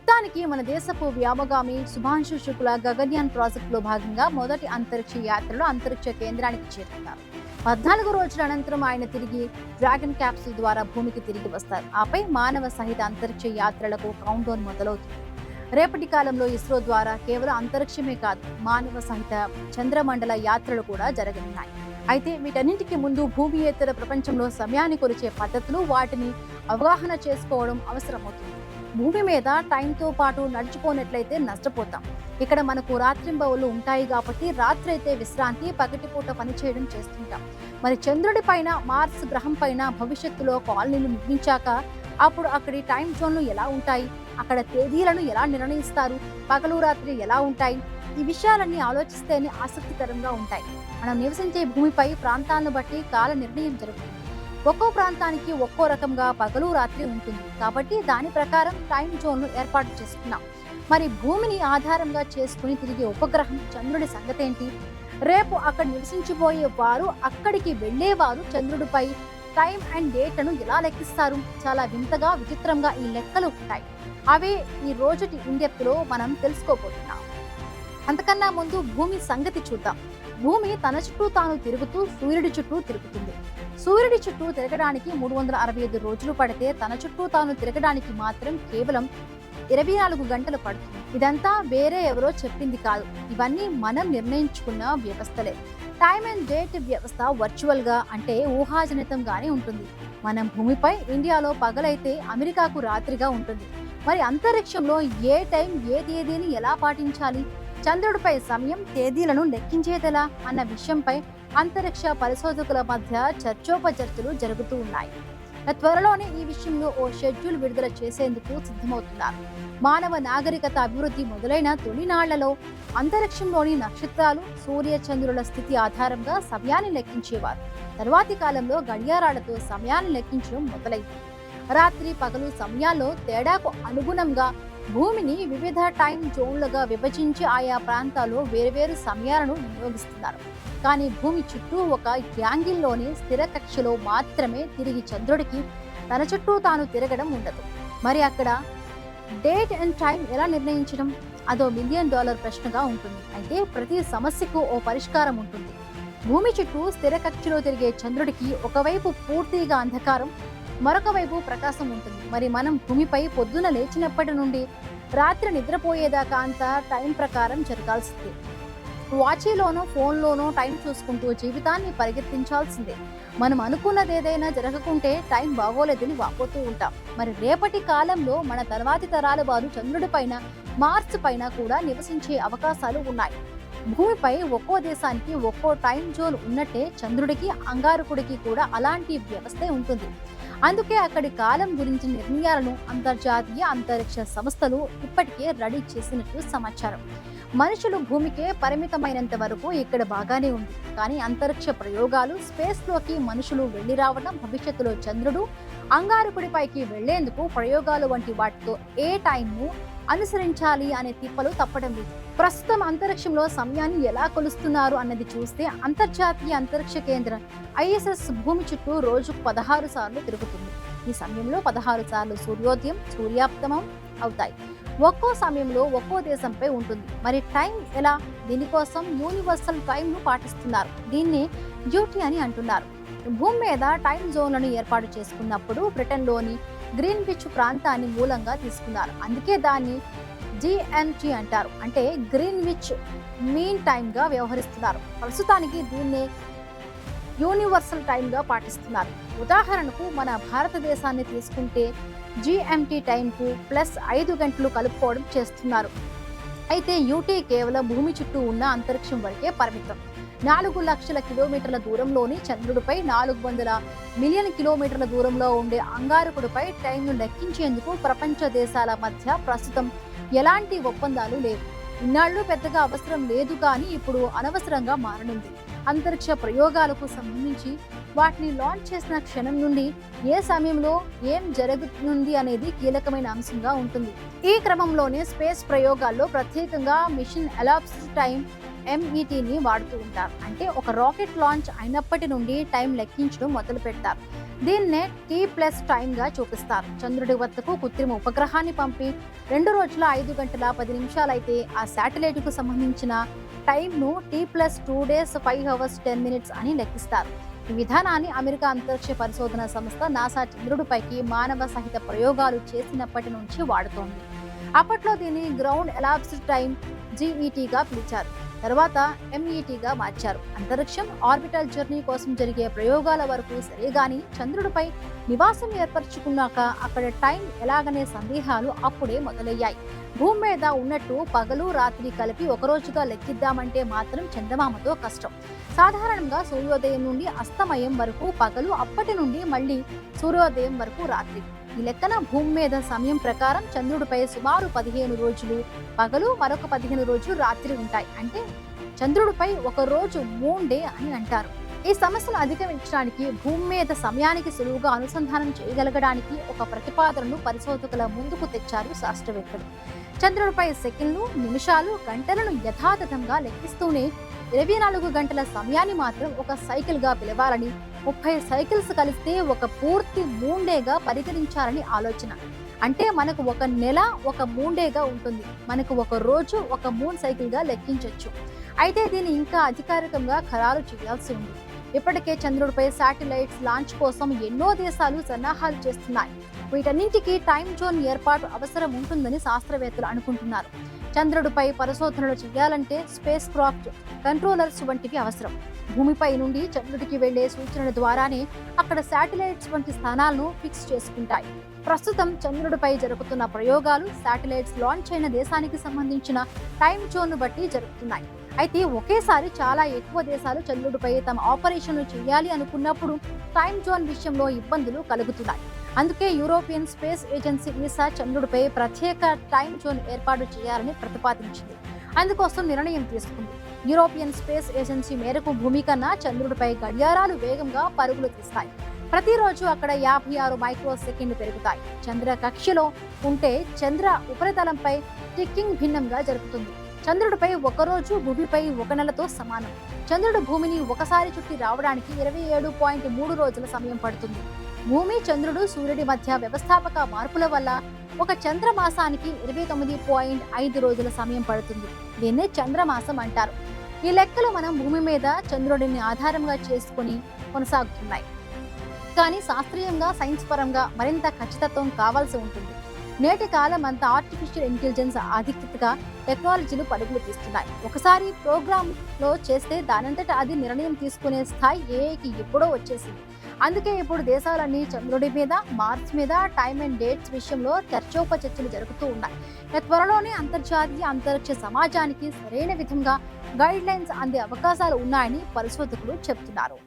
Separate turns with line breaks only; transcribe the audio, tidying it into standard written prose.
మొత్తానికి మన దేశపు వ్యోమగామి శుభాంశు శుక్ల గగన్యాన్ ప్రాజెక్టులో భాగంగా మొదటి అంతరిక్ష యాత్రలో అంతరిక్ష కేంద్రానికి చేరుకున్నారు. 14 రోజుల అనంతరం ఆయన తిరిగి డ్రాగన్ క్యాప్సూల్ ద్వారా భూమికి తిరిగి వస్తారు. ఆపై మానవ సహిత అంతరిక్ష యాత్రలకు కౌంట్ డౌన్ మొదలవుతుంది. రేపటి కాలంలో ఇస్రో ద్వారా కేవలం అంతరిక్షమే కాదు, మానవ సహిత చంద్రమండల యాత్రలు కూడా జరగనున్నాయి. అయితే వీటన్నింటికి ముందు భూమియేతర ప్రపంచంలో సమయాన్ని కొలిచే పద్ధతులు, వాటిని అవగాహన చేసుకోవడం అవసరమవుతుంది. భూమి మీద టైంతో పాటు నడుచుకోనట్లయితే నష్టపోతాం. ఇక్కడ మనకు రాత్రింబవళ్ళు ఉంటాయి కాబట్టి రాత్రి అయితే విశ్రాంతి, పగటిపూట పనిచేయడం చేస్తుంటాం. మరి చంద్రుడి పైన, మార్స్ గ్రహం పైన భవిష్యత్తులో కాలనీలు నిర్మించాక అప్పుడు అక్కడి టైం జోన్లు ఎలా ఉంటాయి, అక్కడ తేదీలను ఎలా నిర్ణయిస్తారు, పగలు రాత్రి ఎలా ఉంటాయి, ఈ విషయాలన్నీ ఆలోచిస్తేనే ఆసక్తికరంగా ఉంటాయి. మనం నివసించే భూమిపై ప్రాంతాలను బట్టి కాల నిర్ణయం జరుగుతుంది. ఒక్కో ప్రాంతానికి ఒక్కో రకంగా పగలు రాత్రి ఉంటుంది కాబట్టి దాని ప్రకారం టైం జోన్లు ఏర్పాటు చేసుకున్నాం. మరి భూమిని ఆధారంగా చేసుకుని తిరిగే ఉపగ్రహం చంద్రుడి సంగతి ఏంటి? రేపు అక్కడ నివసించిపోయే వారు, అక్కడికి వెళ్లేవారు చంద్రుడిపై టైం అండ్ డేట్లను ఎలా లెక్కిస్తారు? చాలా వింతగా, విచిత్రంగా ఈ లెక్కలు ఉంటాయి. అవే ఈ రోజుటి ఇండెప్త్లో మనం తెలుసుకోబోతున్నాం. అంతకన్నా ముందు భూమి సంగతి చూద్దాం. భూమి తన చుట్టూ తాను తిరుగుతూ సూర్యుడి చుట్టూ తిరుగుతుంది. సూర్యుడి చుట్టూ తిరగడానికి 365 రోజులు పడితే తన చుట్టూ తాను తిరగడానికి మాత్రం కేవలం 24 గంటలు పడుతుంది. ఇదంతా వేరే ఎవరో చెప్పింది కాదు, ఇవన్నీ మనం నిర్ణయించుకున్న వ్యవస్థలే. టైమ్ అండ్ డేట్ వ్యవస్థ వర్చువల్ గా, అంటే ఊహాజనితంగానే ఉంటుంది. మనం భూమిపై, ఇండియాలో పగలైతే అమెరికాకు రాత్రిగా ఉంటుంది. మరి అంతరిక్షంలో ఏ టైం, ఏ తేదీని ఎలా పాటించాలి, చంద్రుడిపై సమయం, తేదీలను లెక్కించేదెలా అన్న విషయంపై అంతరిక్ష పరిశోధకుల మధ్య చర్చోపచర్చలు జరుగుతూ ఉన్నాయి. త్వరలోనే ఈ విషయంలో ఓ షెడ్యూల్ విడుదల చేసేందుకు సిద్ధమవుతున్నారు. మానవ నాగరికత అభివృద్ధి మొదలైన తొలినాళ్లలో అంతరిక్షంలోని నక్షత్రాలు, సూర్య చంద్రుల స్థితి ఆధారంగా సమయాన్ని లెక్కించేవారు. తర్వాతి కాలంలో గడియారాలతో సమయాన్ని లెక్కించడం మొదలైంది. రాత్రి పగలు సమయాల్లో తేడాకు అనుగుణంగా భూమిని వివిధ టైం జోన్లుగా విభజించి ఆయా ప్రాంతాల్లో వేర్వేరు సమయాలను వినియోగిస్తున్నారు. కానీ భూమి చుట్టూ ఒక యాంగిల్లోనే స్థిర కక్షలో మాత్రమే తిరిగి చంద్రుడికి తన చుట్టూ తాను తిరగడం ఉండదు. మరి అక్కడ డేట్ అండ్ టైం ఎలా నిర్ణయించడం? అదో $1 మిలియన్ ప్రశ్నగా ఉంటుంది. అయితే ప్రతి సమస్యకు ఓ పరిష్కారం ఉంటుంది. భూమి చుట్టూ స్థిర కక్షలో తిరిగే చంద్రుడికి ఒకవైపు పూర్తిగా అంధకారం, మరొక వైపు ప్రకాశం ఉంటుంది. మరి మనం భూమిపై పొద్దున లేచినప్పటి నుండి రాత్రి నిద్రపోయేదాకా అంతా టైం ప్రకారం జరగాల్సిందే. వాచీలోనో ఫోన్లోనో టైం చూసుకుంటూ జీవితాన్ని పరిగెత్తించాల్సిందే. మనం అనుకున్నది ఏదైనా జరగకుంటే టైం బాగోలేదని వాపోతూ ఉంటాం. మరి రేపటి కాలంలో మన తర్వాతి తరాల వారు చంద్రుడి పైన, మార్స్ పైన కూడా నివసించే అవకాశాలు ఉన్నాయి. భూమిపై ఒక్కో దేశానికి ఒక్కో టైం జోన్ ఉన్నట్టే చంద్రుడికి, అంగారకుడికి కూడా అలాంటి వ్యవస్థే ఉంటుంది. అందుకే అక్కడి కాలం గురించి నిర్ణయాలను అంతర్జాతీయ అంతరిక్ష సంస్థలు ఇప్పటికే రెడీ చేసినట్లు సమాచారం. మనుషులు భూమికే పరిమితమైనంత వరకు ఇక్కడ బాగానే ఉంది. కానీ అంతరిక్ష ప్రయోగాలు, స్పేస్లోకి మనుషులు వెళ్లి రావడం, భవిష్యత్తులో చంద్రుడు, అంగారకుడిపైకి వెళ్లేందుకు ప్రయోగాలు వంటి వాటితో ఏ టైంను అనుసరించాలి అనే తిప్పలు తప్పడం లేదు. ప్రస్తుతం అంతరిక్షంలో సమయాన్ని ఎలా కొలుస్తున్నారు అన్నది చూస్తే అంతర్జాతీయ అంతరిక్ష కేంద్రం ISS భూమి చుట్టూ రోజుకు 16 సార్లు తిరుగుతుంది. ఈ సమయంలో 16 సార్లు సూర్యోదయం, సూర్యాస్తమయం అవుతాయి. ఒక్కో సమయంలో ఒక్కో దేశంపై ఉంటుంది. మరి టైం ఎలా? దీనికోసం యూనివర్సల్ టైంను పాటిస్తున్నారు. దీన్ని డ్యూటీ అని అంటున్నారు. భూమి మీద టైం జోన్లను ఏర్పాటు చేసుకున్నప్పుడు బ్రిటన్లోని గ్రీన్విచ్ ప్రాంతాన్ని మూలంగా తీసుకున్నారు. అందుకే దాన్ని GMT అంటారు, అంటే గ్రీన్విచ్ మీన్ టైంగా వ్యవహరిస్తున్నారు. ప్రస్తుతానికి దీన్నే యూనివర్సల్ టైంగా పాటిస్తున్నారు. ఉదాహరణకు మన భారతదేశాన్ని తీసుకుంటే GMT టైంకు +5 గంటలు కలుపుకోవడం చేస్తున్నారు. అయితే UT కేవలం భూమి చుట్టూ ఉన్న అంతరిక్షం వరకే పరిమితం. 4 లక్షల కిలోమీటర్ల దూరంలోని చంద్రుడిపై, 400 మిలియన్ కిలోమీటర్ల దూరంలో ఉండే అంగారకుడిపై టైంను లెక్కించేందుకు ప్రపంచ దేశాల మధ్య ప్రస్తుతం ఎలాంటి ఒప్పందాలు లేవు. ఇన్నాళ్ళు పెద్దగా అవసరం లేదు, కానీ ఇప్పుడు అనవసరంగా మారనుంది. అంతరిక్ష ప్రయోగాలకు సంబంధించి వాటిని లాంచ్ చేసిన క్షణం నుండి ఏ సమయంలో ఏం జరుగుతుంది అనేది కీలకమైన అంశంగా ఉంటుంది. ఈ క్రమంలోనే స్పేస్ ప్రయోగాల్లో ప్రత్యేకంగా మిషన్ ఎలాప్స్డ్ టైం METని వాడుతూ ఉంటారు. అంటే ఒక రాకెట్ లాంచ్ అయినప్పటి నుండి టైం లెక్కించడం మొదలు పెడతారు. దీన్నే T+ టైంగా చూపిస్తారు. చంద్రుడి వద్దకు కృత్రిమ ఉపగ్రహాన్ని పంపి 2 రోజుల 5 గంటల 10 నిమిషాలైతే ఆ శాటిలైట్కు సంబంధించిన టైంను T+2 days 5 hours 10 minutes అని లెక్కిస్తారు. ఈ విధానాన్ని అమెరికా అంతరిక్ష పరిశోధన సంస్థ నాసా చంద్రుడిపైకి మానవ సహిత ప్రయోగాలు చేసినప్పటి నుంచి వాడుతోంది. అప్పట్లో దీన్ని గ్రౌండ్ ఎలాప్స్డ్ టైం GETగా పిలిచారు. తర్వాత METగా మార్చారు. అంతరిక్షం ఆర్బిటల్ జర్నీ కోసం జరిగే ప్రయోగాల వరకు సరేగాని చంద్రుడిపై నివాసం ఏర్పరచుకున్నాక అక్కడ టైం ఎలాగనే సందేహాలు అప్పుడే మొదలయ్యాయి. భూమి మీద ఉన్నట్టు పగలు రాత్రి కలిపి ఒక రోజుగా లెక్కిద్దామంటే మాత్రం చందమామతో కష్టం. సాధారణంగా సూర్యోదయం నుండి అస్తమయం వరకు పగలు, అప్పటి నుండి మళ్ళీ సూర్యోదయం వరకు రాత్రి. ఈ లెక్కన భూమి మీద సమయం ప్రకారం చంద్రుడిపై సుమారు 15 రోజులు పగలు, మరొక 15 రోజులు రాత్రి ఉంటాయి. అంటే చంద్రుడిపై ఒక రోజు మూన్ డే అని అంటారు. ఈ సమస్యను అధిగమించడానికి భూమి మీద సమయానికి సులువుగా అనుసంధానం చేయగలగడానికి ఒక ప్రతిపాదనను పరిశోధకుల ముందుకు తెచ్చారు శాస్త్రవేత్తలు. చంద్రుడిపై సెకండ్లు, నిమిషాలు, గంటలను యథాతథంగా లెక్కిస్తూనే 24 గంటల సమయాన్ని మాత్రం ఒక సైకిల్గా పిలవాలని, 30 సైకిల్స్ కలిస్తే ఒక పూర్తి మూన్ డేగా పరిగణించాలని ఆలోచన. అంటే మనకు ఒక నెల ఒక మూన్ డేగా ఉంటుంది. మనకు ఒక రోజు ఒక మూన్ సైకిల్గా లెక్కించవచ్చు. అయితే దీన్ని ఇంకా అధికారికంగా ఖరారు చేయాల్సి ఉంది. ఇప్పటికే చంద్రుడిపై శాటిలైట్స్ లాంచ్ కోసం ఎన్నో దేశాలు సన్నాహాలు చేస్తున్నాయి. వీటన్నింటికీ టైం జోన్ ఏర్పాటు అవసరం ఉంటుందని శాస్త్రవేత్తలు అనుకుంటున్నారు. చంద్రుడిపై పరిశోధనలు చేయాలంటే స్పేస్ క్రాఫ్ట్ కంట్రోలర్స్ వంటివి అవసరం. భూమిపై నుండి చంద్రుడికి వెళ్లే సూచనల ద్వారానే అక్కడ శాటిలైట్స్ వంటి స్థానాలను ఫిక్స్ చేసుకుంటాయి. ప్రస్తుతం చంద్రుడిపై జరుగుతున్న ప్రయోగాలు శాటిలైట్స్ లాంచ్ అయిన దేశానికి సంబంధించిన టైం జోన్ను బట్టి జరుగుతున్నాయి. అయితే ఒకేసారి చాలా ఎక్కువ దేశాలు చంద్రుడిపై తమ ఆపరేషన్లు చేయాలి అనుకున్నప్పుడు టైం జోన్ విషయంలో ఇబ్బందులు కలుగుతున్నాయి. అందుకే యూరోపియన్ స్పేస్ ఏజెన్సీ ఈసా చంద్రుడిపై ప్రత్యేక టైం జోన్ ఏర్పాటు చేయాలని ప్రతిపాదించింది. అందుకోసం నిర్ణయం తీసుకుంది. యూరోపియన్ స్పేస్ ఏజెన్సీ మేరకు భూమి కన్నా చంద్రుడిపై గడియారాలు వేగంగా పరుగులు తీస్తాయి. ప్రతిరోజు అక్కడ 56 మైక్రో సెకండ్లు పెరుగుతాయి. చంద్ర కక్షలో ఉంటే చంద్ర ఉపరితలంపై టిక్కింగ్ భిన్నంగా జరుగుతుంది. చంద్రుడిపై ఒక రోజు భూమిపై ఒక నెలతో సమానం. చంద్రుడు భూమిని ఒకసారి చుట్టి రావడానికి 27.3 రోజుల సమయం పడుతుంది. భూమి, చంద్రుడు, సూర్యుడి మధ్య వ్యవస్థాపక మార్పుల వల్ల ఒక చంద్రమాసానికి 29.5 రోజుల సమయం పడుతుంది. దీన్నే చంద్రమాసం అంటారు. ఈ లెక్కలు మనం భూమి మీద చంద్రుడిని ఆధారంగా చేసుకుని కొనసాగుతున్నాయి. కానీ శాస్త్రీయంగా, సైన్స్ పరంగా మరింత ఖచ్చితత్వం కావాల్సి ఉంటుంది. నేటి కాలం అంతా ఆర్టిఫిషియల్ ఇంటెలిజెన్స్ ఆధిక్యతగా టెక్నాలజీలు పరుగులు తీస్తున్నాయి. ఒకసారి ప్రోగ్రామ్లో చేస్తే దానంతట అది నిర్ణయం తీసుకునే స్థాయి ఏఐకి ఎప్పుడో వచ్చేసింది. అందుకే ఇప్పుడు దేశాలన్నీ చంద్రుడి మీద, మార్స్ మీద టైం అండ్ డేట్స్ విషయంలో చర్చోపచర్చలు జరుగుతూ ఉన్నాయి. త్వరలోనే అంతర్జాతీయ అంతరిక్ష సమాజానికి సరైన విధంగా గైడ్ లైన్స్ అందే అవకాశాలు ఉన్నాయని పరిశోధకులు చెబుతున్నారు.